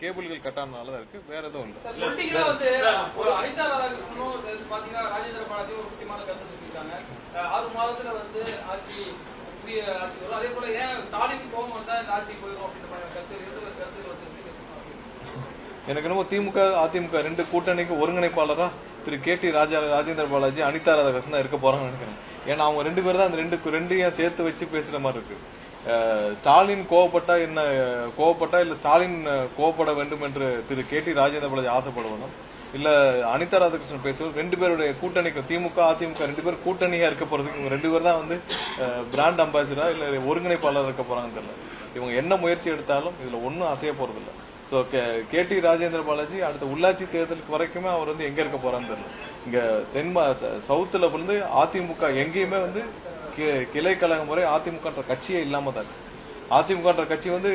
கேபிள்கள் கட்டானனால தான் இருக்கு, வேற எதுவும் இல்லை. அனிதா ராதாகிருஷ்ணனும் பாத்தீங்கன்னா ராஜேந்திர பாலாஜி ஒரு முக்கியமான கருத்து சொல்லியிருக்காங்க. 6 மாதத்துல ஆட்சி புதிய ஆட்சி வரும், அதே போல ஏன் ஸ்டாலின் கோபம் வந்தா இந்த ஆட்சி போயிடும் அப்படின்ற மாதிரி கருத்து வந்து எனக்கு என்னமோ திமுக அதிமுக ரெண்டு கூட்டணிக்கு ஒருங்கிணைப்பாளரா திரு KT ராஜேந்திர பாலாஜி அனிதா ராதாகிருஷ்ணன் இருக்க போறாங்கன்னு நினைக்கிறேன். ஏன்னா அவங்க ரெண்டு பேரும் தான் அந்த ரெண்டையும் சேர்த்து வச்சு பேசுற மாதிரி இருக்கு. ஸ்டாலின் கோவப்பட்டா இல்ல ஸ்டாலின் கோவப்பட வேண்டும் என்று திரு KT ராஜேந்திர பாலாஜி ஆசைப்படுவதும் இல்ல அனிதா ராதாகிருஷ்ணன் பேசுவது ரெண்டு பேருடைய கூட்டணிக்கு திமுக அதிமுக ரெண்டு பேர் கூட்டணியா இருக்க போறதுக்கு இவங்க ரெண்டு பேர் தான் வந்து பிராண்ட் அம்பாசிடரா இல்ல ஒருங்கிணைப்பாளர் இருக்க போறாங்கன்னு தெரியல. இவங்க என்ன முயற்சி எடுத்தாலும் இதுல ஒன்னும் அசைய போறது இல்ல. ஸோ KT ராஜேந்திர பாலாஜி அடுத்த உள்ளாட்சி தேர்தலுக்கு வரைக்குமே அவர் வந்து எங்க இருக்க போறான்னு தெரியல. இங்க சவுத்துல வந்து அதிமுக எங்கேயுமே வந்து கிளை கழக முறை அதிமுகன்ற கட்சியே இல்லாம தான். அதிமுகன்ற கட்சி வந்து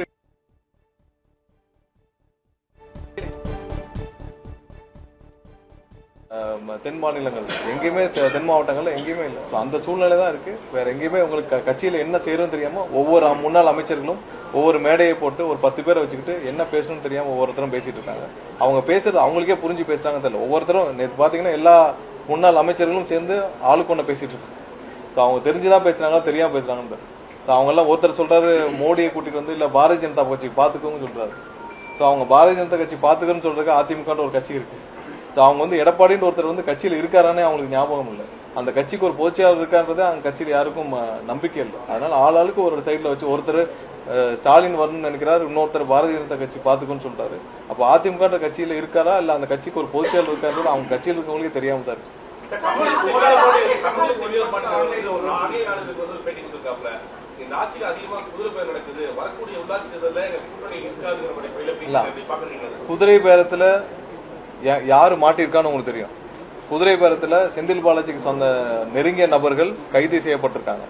தென் மாநிலங்கள் எங்கேயுமே தென் மாவட்டங்கள்ல எங்கேயுமே இல்லை. அந்த சூழ்நிலை தான் இருக்கு. வேற எங்கேயுமே உங்களுக்கு கட்சியில என்ன செய்யறோம் தெரியாம ஒவ்வொரு முன்னாள் அமைச்சர்களும் ஒவ்வொரு மேடையை போட்டு ஒரு 10 பேரை வச்சுக்கிட்டு என்ன பேசணும்னு தெரியாம ஒவ்வொருத்தரும் பேசிட்டு இருக்காங்க. அவங்க பேசுறது அவங்களுக்கே புரிஞ்சு பேசுறாங்க தெரியல. ஒவ்வொருத்தரும் நேற்று பாத்தீங்கன்னா எல்லா முன்னாள் அமைச்சர்களும் சேர்ந்து ஆளுக்கு ஒண்ணு பேசிட்டு இருக்காங்க. அவங்க தெரிஞ்சுதான் பேசுறாங்க தெரியாம பேசுறாங்க. அவங்க எல்லாம் ஒருத்தர் சொல்றாரு மோடியை கூட்டிட்டு வந்து இல்ல பாரதிய ஜனதா கட்சி பாத்துக்கோங்க சொல்றாரு. அவங்க பாரதிய ஜனதா கட்சி பாத்துக்கன்னு சொல்றதுக்கு அதிமுக ஒரு கட்சி இருக்கு. அவங்க வந்து எடப்பாடின்ற ஒருத்தர் வந்து கட்சியில இருக்காரானே அவங்களுக்கு ஞாபகம் இல்லை. அந்த கட்சிக்கு ஒரு பொதுச்செயலாளர் இருக்கான்றது அந்த கட்சியில யாருக்கும் நம்பிக்கை இல்லை. அதனால ஆளாளுக்கு ஒரு சைட்ல வச்சு ஒருத்தர் ஸ்டாலின் வரணும்னு நினைக்கிறாரு, இன்னொருத்தர் பாரதிய ஜனதா கட்சி பாத்துக்குன்னு சொல்றாரு. அப்ப அதிமுக கட்சியில இருக்காரா இல்ல அந்த கட்சிக்கு ஒரு பொதுச்செயலாளர் இருக்கான்றது அவங்க கட்சியில் இருக்கவங்களுக்கே தெரியாம தான் இருக்கு. குதிரை பேரத்துல யாரு மாட்டிருக்கான்னு உங்களுக்கு தெரியும். குதிரை பேரத்துல செந்தில் பாலாஜிக்கு சொந்த நெருங்கிய நபர்கள் கைது செய்யப்பட்டிருக்காங்க.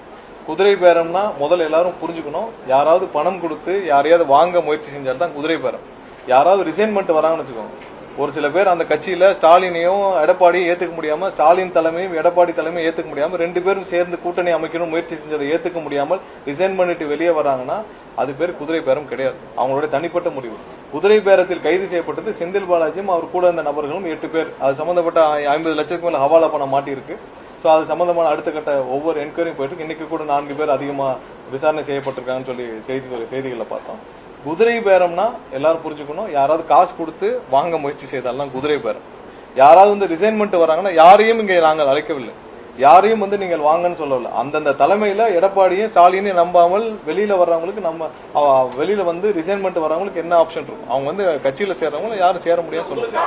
குதிரை பேரம்னா முதல்ல எல்லாரும் புரிஞ்சுக்கணும், யாராவது பணம் கொடுத்து யாரையாவது வாங்க முயற்சி செஞ்சால்தான் குதிரை பேரம். யாராவது ரிசைன்மெண்ட் வராங்கன்னு வச்சுக்கோங்க. ஒரு சில பேர் அந்த கட்சியில ஸ்டாலினையும் எடப்பாடியும் ஏத்துக்க முடியாம, ஸ்டாலின் தலைமையும் எடப்பாடி தலைமையும் ஏத்துக்க முடியாம, ரெண்டு பேரும் சேர்ந்து கூட்டணி அமைக்கணும் முயற்சி செஞ்சதை ஏத்துக்க முடியாமல் ரிசைன் பண்ணிட்டு வெளியே வராங்கன்னா அது பேர் குதிரை பேரம் கிடையாது. அவங்களோட தனிப்பட்ட முடிவு. குதிரை பேரத்தில் கைது செய்யப்பட்டது செந்தில் பாலாஜியும் அவர் கூட இருந்த நபர்களும் 8 பேர். அது சம்பந்தப்பட்ட 50 லட்சத்துக்கு மேல ஹவாலா பணம் மாட்டி இருக்கு. சோ அது சம்பந்தமான அடுத்த கட்ட ஒவ்வொரு என்கொயரியும் போயிட்டு இன்னைக்கு கூட 4 பேர் அதிகமா விசாரணை செய்யப்பட்டிருக்காங்கன்னு சொல்லி செய்திகளை பார்த்தோம். குதிரை பேரம்னா எல்லாரும் புரிஞ்சுக்கணும், யாராவது காசு கொடுத்து வாங்க முயற்சி செய்தால்தான் குதிரை பேரம். யாராவது வந்து ரிசைன்மெண்ட் வராங்கன்னா யாரையும் இங்க நாங்கள் அழைக்கவில்லை, யாரையும் வந்து நீங்கள் வாங்கன்னு சொல்லல. அந்தந்த தலைமையில எடப்பாடியும் ஸ்டாலினையும் நம்பாமல் வெளியில வர்றவங்களுக்கு வெளியில வந்து ரிசைன்மெண்ட் வர்றவங்களுக்கு என்ன ஆப்ஷன் இருக்கும்? அவங்க வந்து கட்சியில சேர்றவங்க யாரும் சேர முடியாது சொல்லுங்க.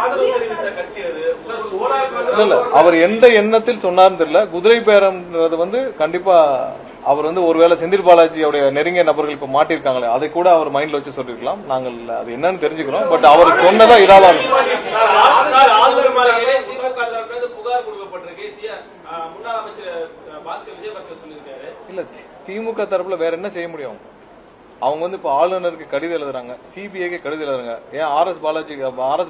இல்ல அவர் எந்த எண்ணத்தில் சொன்னார்னு தெரியல. குதிரை பேரம்ன்றது வந்து கண்டிப்பா அவர் வந்து ஒருவேளை செந்தில் பாலாஜியோட நெருங்கிய நபர்கள் இப்ப மாட்டிருக்காங்களே அதை கூட அவர் மைண்ட்ல வச்சு சொல்லிருக்கலாம். நாங்கள் அது என்னன்னு தெரிஞ்சுக்கிறோம். பட் அவர் சொன்னதா இதாதான் இல்ல. திமுக தரப்புல வேற என்ன செய்ய முடியும்? அவங்க வந்து இப்ப ஆளுநருக்கு கடிதம் எழுதுறாங்க, சிபிஐக்கு கடிதம் எழுதுறாங்க. ஏன் RS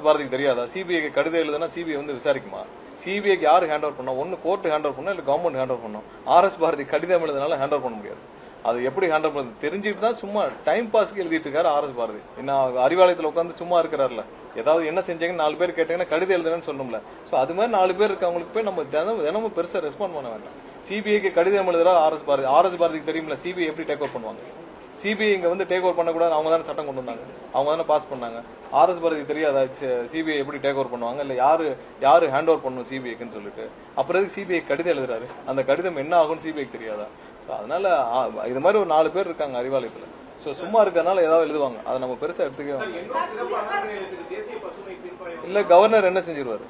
பாரதிக்கு தெரியாதா? சிபிஐக்கு கடிதம் எழுதுனா சிபிஐ வந்து விசாரிக்குமா? சிபிஐக்கு யாரு ஹேண்ட் ஓவர் பண்ணா? ஒன்னு கோர்ட் ஹேண்ட் ஓவர் பண்ணா இல்ல கவர்மெண்ட் ஹேண்ட் ஓவர் பண்ணும். RS பாரதி கடிதம் எழுதுனால ஹேண்ட் ஓவர் பண்ண முடியாது. அது எப்படி ஹேண்ட் ஓவர் பண்ணது தெரிஞ்சுட்டு தான் சும்மா டைம் பாஸ்க்கு எழுதிட்டு இருக்காரு RS பாரதி. என்ன அறிவாலயத்துல உட்காந்து சும்மா இருக்கிறாருல, ஏதாவது என்ன செஞ்சீங்கன்னு 4 பேர் கேட்டீங்கன்னா கடிதம் எழுதுன்னு சொல்லணும்ல. சோ அது மாதிரி 4 பேர் இருக்கவங்களுக்கு போய் நம்ம தினமும் பெருசா ரெஸ்பாண்ட் பண்ண வேண்டாம். சிபிஐக்கு கடிதம் எழுதுறாரு RS பாரதிக்கு தெரியுமில்ல சிபிஐ எப்படி டேக் ஓவர் பண்ணுவாங்க. சிபிஐ இங்க வந்து டேக் ஓவர் பண்ணக்கூடாது, அவங்க தானே சட்டம் கொண்டு வந்தாங்க, அவங்க தானே பாஸ் பண்ணாங்க. RS பாரதிக்கு தெரியாதா சிபிஐ எப்படி டேக் ஓவர் பண்ணுவாங்க, இல்ல யாரு ஹேண்ட் ஓவர் பண்ணும் சிபிஐக்குன்னு சொல்லிட்டு? அப்புறம் சிபிஐ கடிதம் எழுதுறாரு, அந்த கடிதம் என்ன ஆகும்னு சிபிஐக்கு தெரியாதா? அதனால இது மாதிரி ஒரு 4 பேர் இருக்காங்க அறிவாலயத்துல. சோ சும்மா இருக்கறனால ஏதாவது எழுதுவாங்க, அதை நம்ம பெருசா எடுத்துக்கவே இல்ல. கவர்னர் என்ன செஞ்சிருவாரு?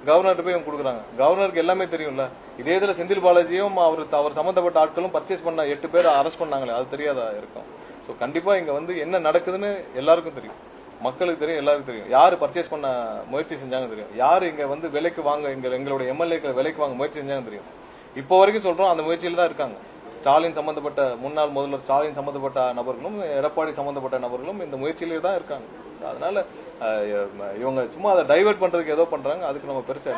கவர்னர் போய் கொடுக்குறாங்க. கவர்னருக்கு எல்லாமே தெரியும்ல. இதே இதுல செந்தில் பாலாஜியும் அவர் சம்பந்தப்பட்ட ஆட்களும் பர்ச்சேஸ் பண்ண 8 பேர் அரெஸ்ட் பண்ணாங்களே, அது தெரியாதா இருக்கும்? சோ கண்டிப்பா இங்க வந்து என்ன நடக்குதுன்னு எல்லாருக்கும் தெரியும், மக்களுக்கு தெரியும், எல்லாருக்கும் தெரியும். யாரு பர்ச்சேஸ் பண்ண முயற்சி செஞ்சாங்க தெரியும், யாரு இங்க வந்து விலைக்கு வாங்க எங்களுடைய எம்எல்ஏக்கள் விலைக்கு வாங்க முயற்சி செஞ்சாங்க தெரியும். இப்போ வரைக்கும் சொல்றோம் அந்த முயற்சியில தான் இருக்காங்க. ஸ்டாலின் சம்பந்தப்பட்ட முன்னாள் முதல்வர் ஸ்டாலின் சம்பந்தப்பட்ட நபர்களும் எடப்பாடி சம்பந்தப்பட்ட நபர்களும் இந்த முயற்சியிலே தான் இருக்காங்க. அதனால இவங்க சும்மா அதை டைவர்ட் பண்றதுக்கு ஏதோ பண்றாங்க, அதுக்கு நம்ம பெருசா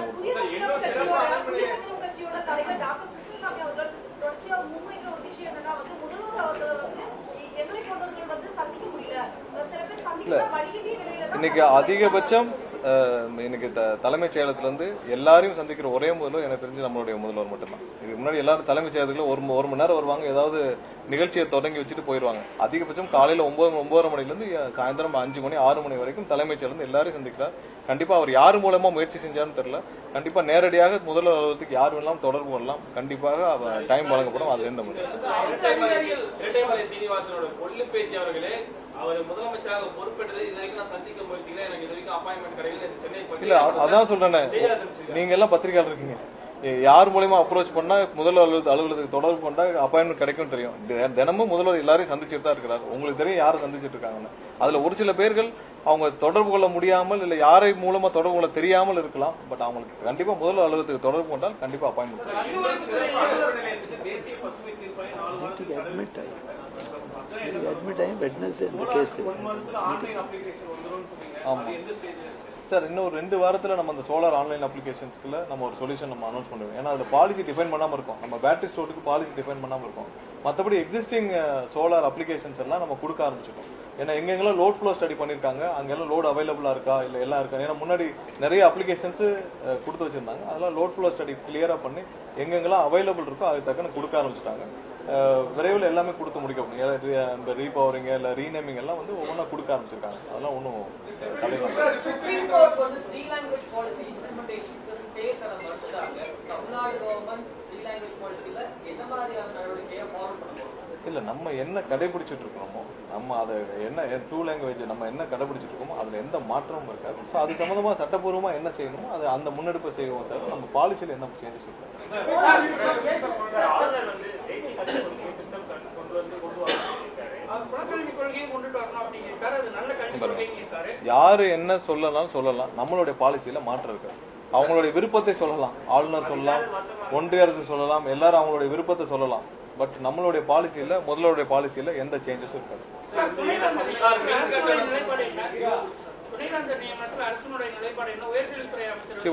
இன்னைக்கு அதிகபட்சம் இன்னைக்கு தலைமைச் செயலகத்திலிருந்து எல்லாரையும் சந்திக்கிற ஒரே முதல்வர் எனக்கு தெரிஞ்சு நம்மளுடைய முதல்வர் மட்டும்தான். இதுக்கு முன்னாடி எல்லாரும் தலைமைச் செயலகத்துல ஒரு மணி நேரம் வருவாங்க, ஏதாவது நிகழ்ச்சியை தொடங்கி வச்சுட்டு போயிடுவாங்க. அதிகபட்சம் காலையில 9 மணிலிருந்து சாயந்தரம் 5 மணி 6 மணி வரைக்கும் தலைமைச் செயலகம் எல்லாரையும் சந்திக்கிறார். கண்டிப்பா அவர் யார் மூலமா முயற்சி செஞ்சான்னு தெரியல. கண்டிப்பா நேரடியாக முதல்வர் அலுவலகத்துக்கு யார் வேணாலும் தொடர்பு கொள்ளலாம். கண்டிப்பாக டைம் வழங்கப்படும். அது எந்த முறை இரட்டைமலை சீனிவாசனோட கொள்ளு பேச்சு அவர்களே அவர் முதலமைச்சராக பொறுப்பேற்றது இது வரைக்கும் நான் சந்திக்க முயற்சிக்கிறேன், எனக்கு இது வரைக்கும் அப்பாயின்மெண்ட் கிடைக்கல, சென்னை இல்ல அதான் சொல்றேன். நீங்க எல்லாம் பத்திரிகையாளர் இருக்கீங்க, யார் மூலமா அப்ரோச் பண்ணா முதல்வர் அலுவலகத்துக்கு தொடர்பு கொண்டா அப்பாயின்மெண்ட் கிடைக்கும் தெரியும். தினமும் முதல்வர் எல்லாரையும் சந்திச்சுட்டு தான் இருக்கிறார். உங்களுக்கு தெரியும் யாரும் சந்திச்சுட்டு இருக்காங்கன்னு. அதுல ஒரு சில பேர்கள் அவங்க தொடர்பு கொள்ள முடியாமல் இல்ல யாரை மூலமா தொடர்பு கொள்ள தெரியாமல் இருக்கலாம். பட் அவங்களுக்கு கண்டிப்பா முதல்வர் அலுவலகத்துக்கு தொடர்பு கொண்டால் கண்டிப்பா அப்பாயின்மெண்ட் அட்மிட் ஆகி வெட்னஸ்டே இந்த கேஸ். ஆமா சார், இன்னும் ஒரு 2 வாரத்துல நம்ம அந்த சோலார் ஆன்லைன் அப்ளிகேஷன்ஸ்க்குள்ள நம்ம ஒரு சொல்யூஷன் நம்ம அனௌன்ஸ் பண்ணுவோம். ஏன்னா அதுல பாலிசி டிஃபைன் பண்ணாம இருக்கும், நம்ம பேட்டரி ஸ்டோருக்கு பாலிசி டிஃபைன் பண்ணாம இருக்கும். மற்றபடி எக்ஸிஸ்டிங் சோலார் அப்ளிகேஷன்ஸ் எல்லாம் நம்ம கொடுக்க ஆரம்பிச்சிட்டோம். ஏன்னா எங்கெங்கெல்லாம் லோட் ஃப்ளோ ஸ்டடி பண்ணிருக்காங்க அங்கெல்லாம் லோட் அவைலபிளா இருக்கா இல்ல எல்லாம் இருக்கா. ஏன்னா முன்னாடி நிறைய அப்ளிகேஷன்ஸ் கொடுத்து வச்சிருந்தாங்க, அதெல்லாம் லோட் ஃப்ளோ ஸ்டடி கிளியரா பண்ணி எங்கெங்கெல்லாம் அவைலபிள் இருக்கோ அதுக்கு தக்கன கொடுக்க ஆரம்பிச்சிட்டாங்க. விரைவில் எல்லாமே கொடுத்து முடிக்கப்படும். இந்த ரீபவரிங் இல்ல ரீநேமிங் எல்லாம் வந்து ஒவ்வொன்றா கொடுக்க ஆரம்பிச்சிருக்காங்க. அதெல்லாம் ஒன்றும் சுப்ரீம் கோர்ட் வந்து 3 லாங்குவேஜ் பாலிசி இம்ப்ளிமெண்டேஷனுக்கு ஸ்டே தர மறுத்ததாக தமிழ்நாடு கவர்மெண்ட் 3 லாங்குவேஜ் பாலிசில என்ன மாதிரியான நடவடிக்கையை ஃபாலோ பண்ணணும்? இல்ல நம்ம என்ன கடைபிடிச்சிட்டு இருக்கோமோ, நம்ம அதை என்ன 2 லாங்குவேஜ் நம்ம என்ன கடைபிடிச்சிட்டு இருக்கோமோ அதுல எந்த மாற்றமும் இருக்காது. ஸோ அது சம்பந்தமா சட்டப்பூர்வமா என்ன செய்யணுமோ அது அந்த முன்னெடுப்பை செய்வோம் சார். நம்ம பாலிசியில என்ன சேஞ்சஸ் இருக்கு. யாரு என்ன சொல்லலாம், நம்மளுடைய பாலிசியில மாற்றம் இருக்கு. அவங்களுடைய விருப்பத்தை சொல்லலாம், ஆளுநர் சொல்லலாம், ஒன்றிய அரசு சொல்லலாம், எல்லாரும் அவங்களுடைய விருப்பத்தை சொல்லலாம். பட் நம்மளுடைய பாலிசியில முதல்வருடைய பாலிசியில எந்த சேஞ்சஸும் இருக்காது.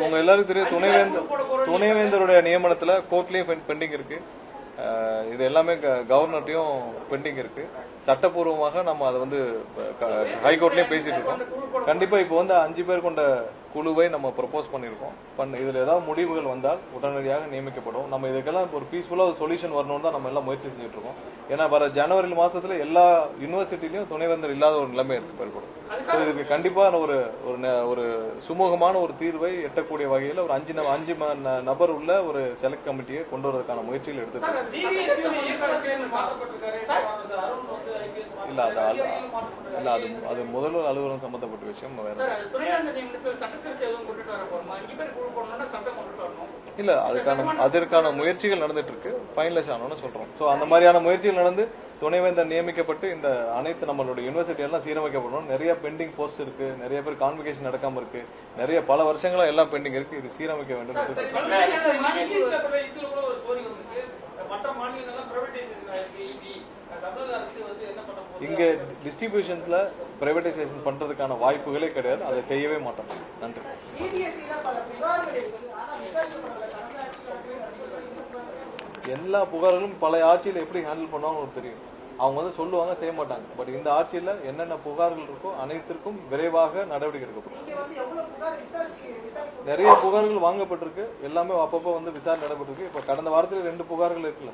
உங்க எல்லாருக்கும் தெரியும், துணைவேந்தருடைய நியமனத்துல கோர்ட்லயும் பெண்டிங் இருக்கு. இது எல்லாமே கவர்னர்ட்டையும் பெண்டிங் இருக்கு. சட்டப்பூர்வமாக நம்ம அதை வந்து ஹைகோர்ட்லயும் பேசிட்டு இருக்கோம். கண்டிப்பா இப்போ வந்து 5 பேர் கொண்ட குழுவை நம்ம ப்ரொபோஸ் பண்ணிருக்கோம். இதுல ஏதாவது முடிவுகள் வந்தால் உடனடியாக நியமிக்கப்படும். நம்ம இதுக்கெல்லாம் ஒரு பீஸ்ஃபுல்லா ஒரு சொல்யூஷன் வரணும்னு தான் நம்ம எல்லாம் முயற்சி செஞ்சுட்டு இருக்கோம். ஏன்னா வர ஜனவரி மாசத்துல எல்லா யூனிவர்சிட்டிலையும் துணைவேந்தர் இல்லாத ஒரு நிலைமை ஏற்படும். இதுக்கு கண்டிப்பா ஒரு சுமூகமான ஒரு தீர்வை எட்டக்கூடிய வகையில் ஒரு 5 நபர் உள்ள ஒரு செலக்ட் கமிட்டியை கொண்டு வரதுக்கான முயற்சிகள் எடுத்துருக்கோம். இல்ல அது முதல்வர் அலுவலகம் சம்பந்தப்பட்ட விஷயம் வேற. இல்ல அதற்கான முயற்சிகள் நடந்துட்டு இருக்கு. ஃபைனலைஸ் ஆனோன்னு சொல்றோம். சோ அந்த மாதிரியான முயற்சிகள் நடந்து துணைவேந்தர் நியமிக்கப்பட்டு இந்த அனைத்து நம்மளுடைய யூனிவர்சிட்டி எல்லாம் சீரமைக்கப்படணும். நிறைய பெண்டிங் போஸ்ட் இருக்கு, நிறைய பேர் கான்வெகேஷன் நடக்காம இருக்கு, நிறைய பல வருஷங்களா எல்லாம் பெண்டிங் இருக்கு. இது சீரமைக்க வேண்டும். இங்க டிஸ்ட்ரிபியூஷன்ஸ்ல பிரைவேடைசேஷன் பண்றதுக்கான வாய்ப்புகளே கிடையாது. அதை செய்யவே மாட்டோம். நன்றி. எல்லா புகார்களும் பல ஆட்சியில எப்படி ஹேண்டில் பண்ணுவாங்க உங்களுக்கு தெரியும். அவங்க வந்து சொல்லுவாங்க, செய்ய மாட்டாங்க. பட் இந்த ஆட்சியில என்னென்ன புகார்கள் இருக்கோ அனைத்திற்கும் விரைவாக நடவடிக்கை எடுக்கப்படும். நிறைய புகார்கள் வாங்கப்பட்டிருக்கு. எல்லாமே அப்பப்போ வந்து விசாரணை நடைபெற்றிருக்கு. இப்ப கடந்த வாரத்தில் 2 புகார்கள் இருக்குல்ல,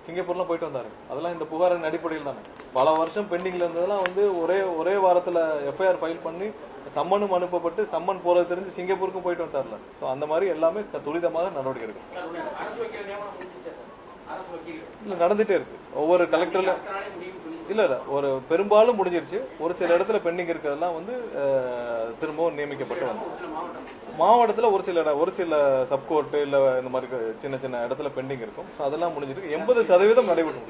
சிங்கப்பூர்லாம் போயிட்டு வந்தாரு. அதெல்லாம் இந்த புகாரின் அடிப்படையில் தானே. பல வருஷம் பெண்டிங்ல இருந்ததெல்லாம் வந்து ஒரே வாரத்துல எஃப்ஐஆர் ஃபைல் பண்ணி சம்மனும் அனுப்பப்பட்டு சம்மன் போறது தெரிஞ்சு சிங்கப்பூருக்கும் போயிட்டு வந்தார்ல. சோ அந்த மாதிரி எல்லாமே துரிதமாக நடவடிக்கை எடுக்கும். இல்ல நடந்துட்டே இருக்கு. ஒவ்வொரு கலெக்டர்ல இல்ல ஒரு பெரும்பாலும் முடிஞ்சிருச்சு. ஒரு சில இடத்துல பெண்டிங் இருக்கிறதெல்லாம் வந்து திரும்பவும் நியமிக்கப்பட்டு வந்து மாவட்டத்துல ஒரு சில சப்கோர்ட் இல்ல இந்த மாதிரி சின்ன இடத்துல பெண்டிங் இருக்கும். அதெல்லாம் முடிஞ்சிருக்கு. 80% நடைபெறும்.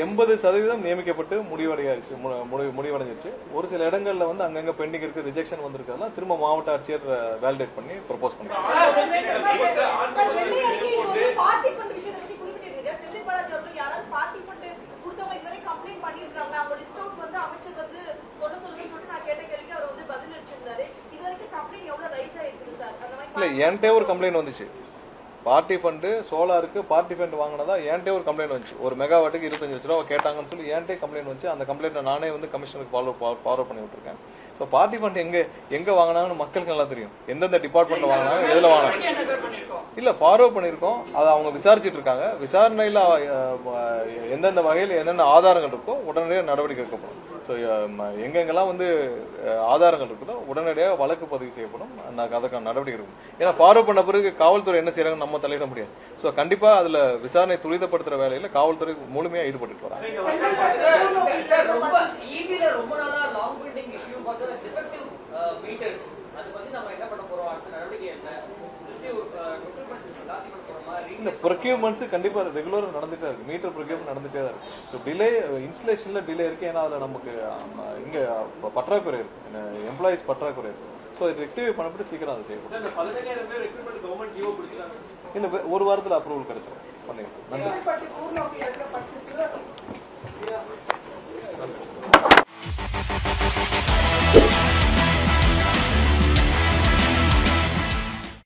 80% நியமிக்கப்பட்டு முடிவடைஞ்சிருச்சு. ஒரு சில இடங்கள்ல வந்து அங்கங்க பெண்டிங் இருக்கு, ரிஜெக்ஷன் வந்திருக்கிறதுலாம் திரும்ப மாவட்ட ஆட்சியர் வேலிடேட் பண்ணி ப்ரொபோஸ் பண்ணுறாங்க. இல்ல என்கிட்ட ஒரு கம்ப்ளைண்ட் வந்துச்சு. பார்ட்டி ஃபண்டு சோலாருக்கு பார்ட்டி ஃபண்ட் வாங்கினதா என்கிட்ட ஒரு கம்ப்ளைண்ட் வந்துச்சு. ஒரு மெகாவாட்டுக்கு 25 லட்ச ரூபா கேட்டாங்கன்னு சொல்லி என்கிட்ட கம்ப்ளைண்ட் வந்துச்சு. அந்த கம்ப்ளைண்ட் நானே வந்து கமிஷனருக்கு ஃபார்வர்ட் பண்ணி விட்டுருக்கேன். ஸோ பார்ட்டி ஃபண்ட் எங்க வாங்கினாங்கன்னு மக்களுக்கு நல்லா தெரியும். எந்தெந்த டிபார்ட்மெண்ட்ல வாங்கினாங்க, எதுல வாங்கினாங்க இல்ல ஃபார்வர்ட் பண்ணிருக்கோம். அதை அவங்க விசாரிச்சுட்டு இருக்காங்க. விசாரணையில எந்தெந்த வகையில் என்னென்ன ஆதாரங்கள் இருக்கோ உடனடியாக நடவடிக்கை எடுக்கப்படும். ஸோ எங்கெங்கெல்லாம் வந்து ஆதாரங்கள் இருக்குதோ உடனடியாக வழக்கு பதிவு செய்யப்படும். அதுக்கான நடவடிக்கை இருக்கும். ஏன்னா ஃபார்வர்ட் பண்ண பிறகு காவல்துறை என்ன செய்யறாங்கன்னு நம்ம தலையிட முடியாது. ஸோ கண்டிப்பா அதுல விசாரணை துரிதப்படுத்துற வேலையில காவல்துறை முழுமையா ஈடுபட்டு வராங்க. ரொம்ப நாளா லாங் பில்டிங் இஷ்யூ பார்த்து டிஃபெக்டிவ் மீட்டர்ஸ் அது பத்தி நம்ம என்ன பண்ண போறோம், அடுத்த நடவடிக்கை என்ன, இந்த ப்ரொக்யூர்மெண்ட்ஸ் கண்டிப்பா ரெகுலரா நடந்துட்டே இருக்கு. மீட்டர் ப்ரொக்யூர்மெண்ட் நடந்துட்டே தான் இருக்கு. ஸோ டிலே இன்ஸ்டலேஷன்ல டிலே இருக்கு. ஏன்னா அதுல நமக்கு இங்க பற்றாக்குறை இருக்கு, எம்ப்ளாயிஸ் பற்றாக்குறை இருக்கு. ஸோ இது ரெக்டிஃபை பண்ணப்பட்டு சீக்கிரம் அதை செய்யணும். இல்ல ஒரு வாரத்துல அப்ரூவல் கிடைச்சிடும். பண்ணிடலாம். நன்றி.